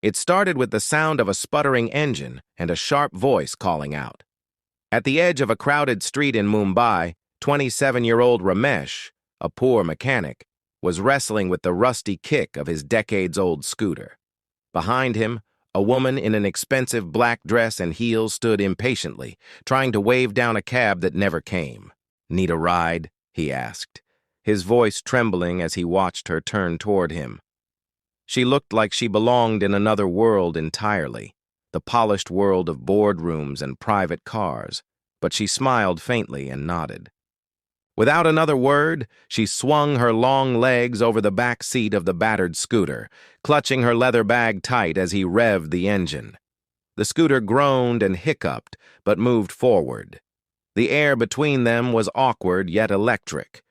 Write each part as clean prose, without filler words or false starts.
It started with the sound of a sputtering engine and a sharp voice calling out. At the edge of a crowded street in Mumbai, 27-year-old Ramesh, a poor mechanic, was wrestling with the rusty kick of his decades-old scooter. Behind him, a woman in an expensive black dress and heels stood impatiently, trying to wave down a cab that never came. "Need a ride?" he asked, his voice trembling as he watched her turn toward him. She looked like she belonged in another world entirely, the polished world of boardrooms and private cars, but she smiled faintly and nodded. Without another word, she swung her long legs over the back seat of the battered scooter, clutching her leather bag tight as he revved the engine. The scooter groaned and hiccuped, but moved forward. The air between them was awkward yet electric.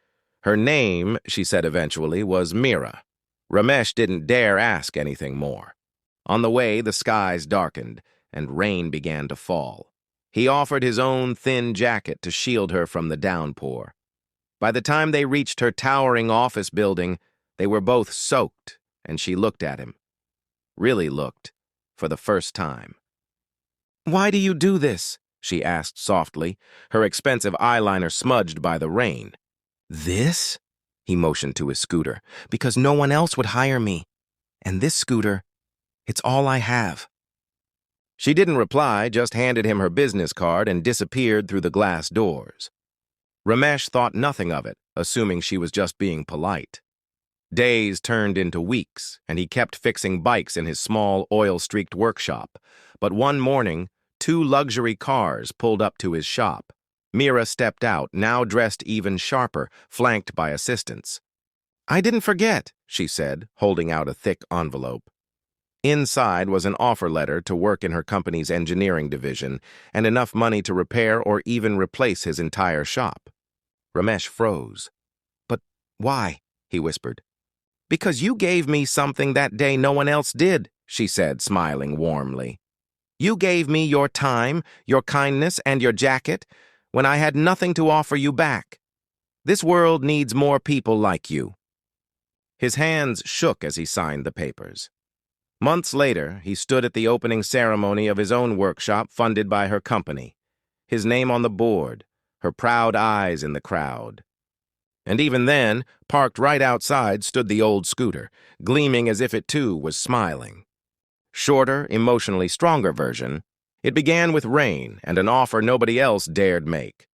Her name, she said eventually, was Mira. Ramesh didn't dare ask anything more. On the way, the skies darkened, and rain began to fall. He offered his own thin jacket to shield her from the downpour. By the time they reached her towering office building, they were both soaked, and she looked at him. Really looked, for the first time. "Why do you do this?" she asked softly, her expensive eyeliner smudged by the rain. "This?" He motioned to his scooter. "Because no one else would hire me. And this scooter, it's all I have." She didn't reply, just handed him her business card and disappeared through the glass doors. Ramesh thought nothing of it, assuming she was just being polite. Days turned into weeks, and he kept fixing bikes in his small, oil-streaked workshop. But one morning, 2 luxury cars pulled up to his shop. Mira stepped out, now dressed even sharper, flanked by assistants. "I didn't forget," she said, holding out a thick envelope. Inside was an offer letter to work in her company's engineering division and enough money to repair or even replace his entire shop. Ramesh froze. "But why?" he whispered. "Because you gave me something that day no one else did," she said, smiling warmly. "You gave me your time, your kindness, and your jacket when I had nothing to offer you back. This world needs more people like you." His hands shook as he signed the papers. Months later, he stood at the opening ceremony of his own workshop funded by her company, his name on the board, her proud eyes in the crowd. And even then, parked right outside, stood the old scooter, gleaming as if it too was smiling. Shorter, emotionally stronger version, it began with rain and an offer nobody else dared make.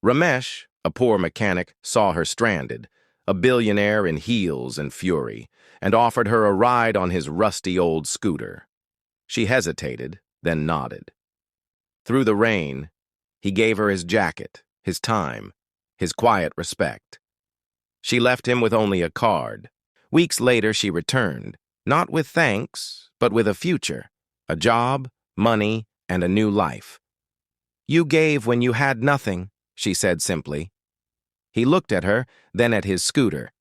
Ramesh, a poor mechanic, saw her stranded, a billionaire in heels and fury, and offered her a ride on his rusty old scooter. She hesitated, then nodded. Through the rain, he gave her his jacket, his time, his quiet respect. She left him with only a card. Weeks later, she returned, not with thanks, but with a future, a job, money, and a new life. "You gave when you had nothing," she said simply. He looked at her, then at his scooter,